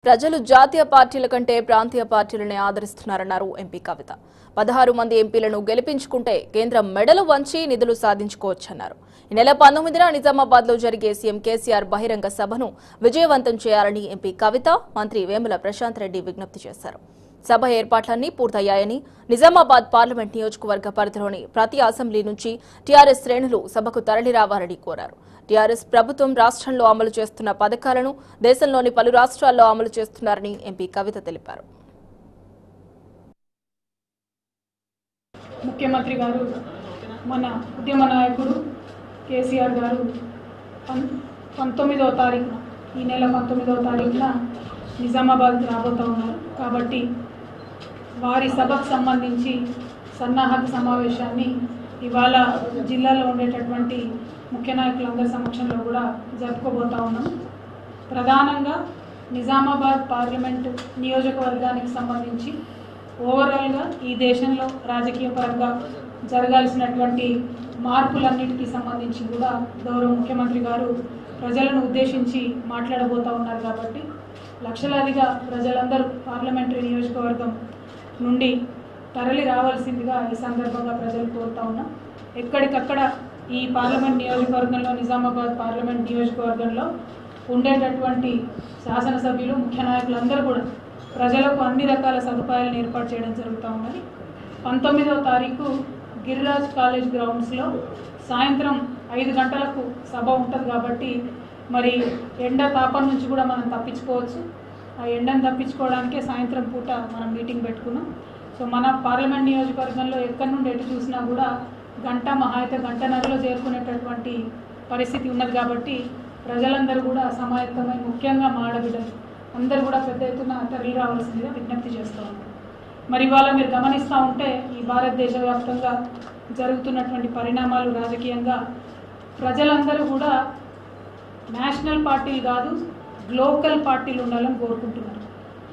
ప్రజలు జాతీయ పార్టీల కంటే ప్రాంతీయ పార్టీలను ఆదరిస్తున్నారన్నారు ఎంపీ కవిత. 16 మంది ఎంపీలను గెలిపించుకుంటే కేంద్రం మెడలు వంచి నిధులు సాధించుకోవచ్చన్నారు. ఈ నెల 19న నిజామాబాద్లో జరిగే సీఎం కేసీఆర్ బహిరంగ సభను విజయవంతం చేయాలని ఎంపీ కవిత, మంత్రి వేముల ప్రశాంత్ రెడ్డి విజ్ఞప్తి చేశారు. సభ ఏర్పాట్లన్నీ పూర్తయ్యాయని, నిజామాబాద్ పార్లమెంట్ నియోజకవర్గ పరిధిలోని ప్రతి అసెంబ్లీ నుంచి టీఆర్ఎస్ శ్రేణులు సభకు తరలిరావాలని కోరారు. టీఆర్ఎస్ ప్రభుత్వం రాష్ట్రంలో అమలు చేస్తున్న పథకాలను దేశంలోని పలు రాష్ట్రాల్లో అమలు చేస్తున్నారని ఎంపీ కవిత తెలిపారు. ముఖ్యమంత్రి గారు, మన ఉద్యమ నాయకుడు కేసీఆర్ గారు 19వ తారీఖున, ఈ నెల 19వ తారీఖున నిజామాబాద్ రాబోతూ ఉన్నారు. కాబట్టి వారి సభకు సంబంధించి సన్నాహక సమావేశాన్ని ఇవాళ జిల్లాలో ఉండేటటువంటి ముఖ్య నాయకులందరి సమక్షంలో కూడా జరుపుకోబోతా ఉన్నాం. ప్రధానంగా నిజామాబాద్ పార్లమెంటు నియోజకవర్గానికి సంబంధించి ఓవరాల్గా ఈ దేశంలో రాజకీయ పరంగా జరగాల్సినటువంటి మార్పులన్నిటికీ సంబంధించి కూడా గౌరవ ముఖ్యమంత్రి గారు ప్రజలను ఉద్దేశించి మాట్లాడబోతూ ఉన్నారు. కాబట్టి లక్షలాదిగా ప్రజలందరూ పార్లమెంటరీ నియోజకవర్గం నుండి తరలి రావాల్సిందిగా ఈ సందర్భంగా ప్రజలు కోరుతా ఉన్నాం. ఎక్కడికక్కడ ఈ పార్లమెంట్ నియోజకవర్గంలో, నిజామాబాద్ పార్లమెంట్ నియోజకవర్గంలో ఉండేటటువంటి శాసనసభ్యులు, ముఖ్య నాయకులందరూ కూడా ప్రజలకు అన్ని రకాల సదుపాయాలను ఏర్పాటు చేయడం జరుగుతూ ఉన్నది. 19వ తారీఖు గిరిరాజ్ కాలేజ్ గ్రౌండ్స్లో సాయంత్రం 5 గంటలకు సభ ఉంటుంది. కాబట్టి మరి ఎండ తాపం నుంచి కూడా మనం తప్పించుకోవచ్చు. ఆ ఎండను తప్పించుకోవడానికే సాయంత్రం పూట మనం మీటింగ్ పెట్టుకున్నాం. సో మన పార్లమెంట్ నియోజకవర్గంలో ఎక్కడి నుండి ఎటు చూసినా కూడా గంట, మహా అయితే గంటన్నరలో చేరుకునేటటువంటి పరిస్థితి ఉన్నది. కాబట్టి ప్రజలందరూ కూడా సమాయత్తమై, ముఖ్యంగా మా ఆడబిడ్డలు అందరూ కూడా పెద్ద ఎత్తున తరలి రావాల్సిందిగా విజ్ఞప్తి చేస్తూ ఉన్నారు. మరి ఇవాళ మీరు గమనిస్తూ ఉంటే ఈ భారతదేశ వ్యాప్తంగా జరుగుతున్నటువంటి పరిణామాలు రాజకీయంగా ప్రజలందరూ కూడా నేషనల్ పార్టీలు కాదు, గ్లోకల్ పార్టీలు ఉండాలని కోరుకుంటున్నారు.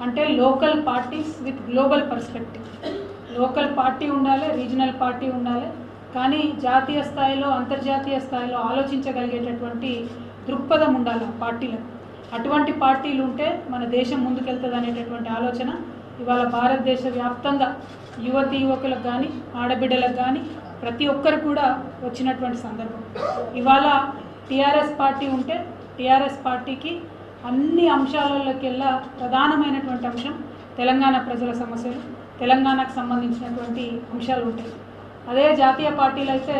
అంటే local parties with global perspective. Local party ఉండాలి, రీజనల్ పార్టీ ఉండాలి, కానీ జాతీయ స్థాయిలో, అంతర్జాతీయ స్థాయిలో ఆలోచించగలిగేటటువంటి దృక్పథం ఉండాలి పార్టీలకు. అటువంటి పార్టీలు ఉంటే మన దేశం ముందుకెళ్తుంది అనేటటువంటి ఆలోచన ఇవాళ భారతదేశ వ్యాప్తంగా యువతీ యువకులకు కానీ, ఆడబిడ్డలకు కానీ ప్రతి ఒక్కరు కూడా వచ్చినటువంటి సందర్భం. ఇవాళ టీఆర్ఎస్ పార్టీ ఉంటే టీఆర్ఎస్ పార్టీకి అన్ని అంశాలలోకెల్లా ప్రధానమైనటువంటి అంశం తెలంగాణ ప్రజల సమస్యలు, తెలంగాణకు సంబంధించినటువంటి అంశాలు ఉంటాయి. అదే జాతీయ పార్టీలు అయితే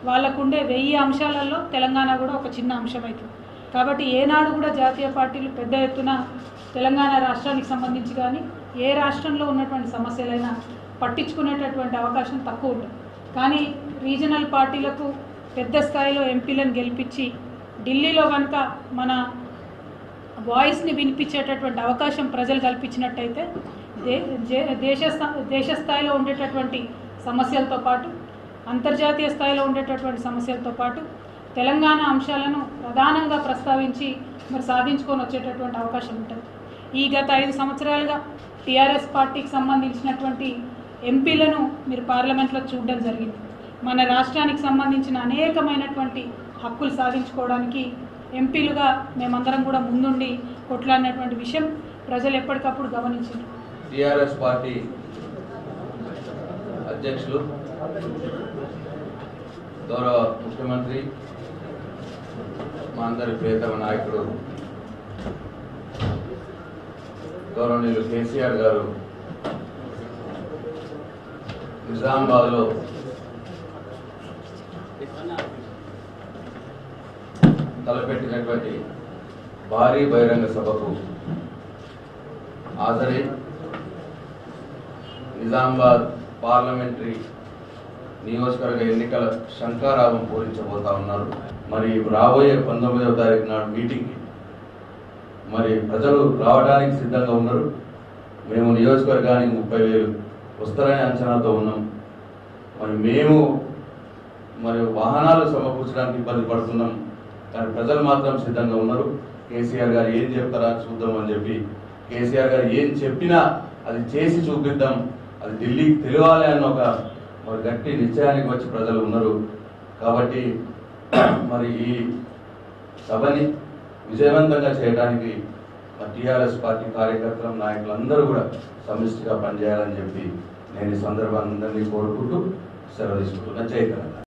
వాళ్ళకుండే 1000 అంశాలలో తెలంగాణ కూడా ఒక చిన్న అంశం అవుతుంది. కాబట్టి ఏనాడు కూడా జాతీయ పార్టీలు పెద్ద ఎత్తున తెలంగాణ రాష్ట్రానికి సంబంధించి కానీ, ఏ రాష్ట్రంలో ఉన్నటువంటి సమస్యలైనా పట్టించుకునేటటువంటి అవకాశం తక్కువ ఉంటుంది. కానీ రీజనల్ పార్టీలకు పెద్ద స్థాయిలో ఎంపీలను గెలిపించి ఢిల్లీలో కనుక మన వాయిస్ని వినిపించేటటువంటి అవకాశం ప్రజలు కల్పించినట్టయితే దేశ స్థాయిలో ఉండేటటువంటి సమస్యలతో పాటు, అంతర్జాతీయ స్థాయిలో ఉండేటటువంటి సమస్యలతో పాటు తెలంగాణ అంశాలను ప్రధానంగా ప్రస్తావించి మరి సాధించుకొని వచ్చేటటువంటి అవకాశం ఉంటుంది. ఈ గత 5 సంవత్సరాలుగా టీఆర్ఎస్ పార్టీకి సంబంధించినటువంటి ఎంపీలను మీరు పార్లమెంట్లో చూడడం జరిగింది. మన రాష్ట్రానికి సంబంధించిన అనేకమైనటువంటి హక్కులు సాధించుకోవడానికి ఎంపీలుగా మేమందరం కూడా ముందుండి కొట్లాడినటువంటి విషయం ప్రజలు ఎప్పటికప్పుడు గమనించారు. టీఆర్ఎస్ పార్టీ అధ్యక్షులు, గౌరవ ముఖ్యమంత్రి, మా అందరి ప్రియతమ నాయకుడు గౌరవనీయులు కేసీఆర్ గారు నిజామాబాద్లో తలపెట్టినటువంటి భారీ బహిరంగ సభకు హాజరై నిజామాబాద్ పార్లమెంటరీ నియోజకవర్గ ఎన్నికల శంఖారావం పూరించబోతా ఉన్నారు. మరి రాబోయే 19వ తారీఖు నాడు మీటింగ్కి మరి ప్రజలు రావడానికి సిద్ధంగా ఉన్నారు. మేము నియోజకవర్గానికి 30,000 వస్తారనే అంచనాతో ఉన్నాం. మరి మేము వాహనాలు సమకూర్చడానికి ఇబ్బంది పడుతున్నాం, కానీ ప్రజలు మాత్రం సిద్ధంగా ఉన్నారు. కేసీఆర్ గారు ఏం చెప్తారా చూద్దామని చెప్పి, కేసీఆర్ గారు ఏం చెప్పినా అది చేసి చూపిద్దాం, అది ఢిల్లీకి తెలియాలి అన్న ఒక గట్టి నిశ్చయానికి వచ్చి ప్రజలు ఉన్నారు. కాబట్టి మరి ఈ సభని విజయవంతంగా చేయడానికి టీఆర్ఎస్ పార్టీ కార్యకర్తలు నాయకులందరూ కూడా సమిష్టిగా పనిచేయాలని చెప్పి నేను ఈ సందర్భాన్ని అందరినీ కోరుకుంటూ సెలవు తీసుకుంటున్నా. జై తెలంగాణ.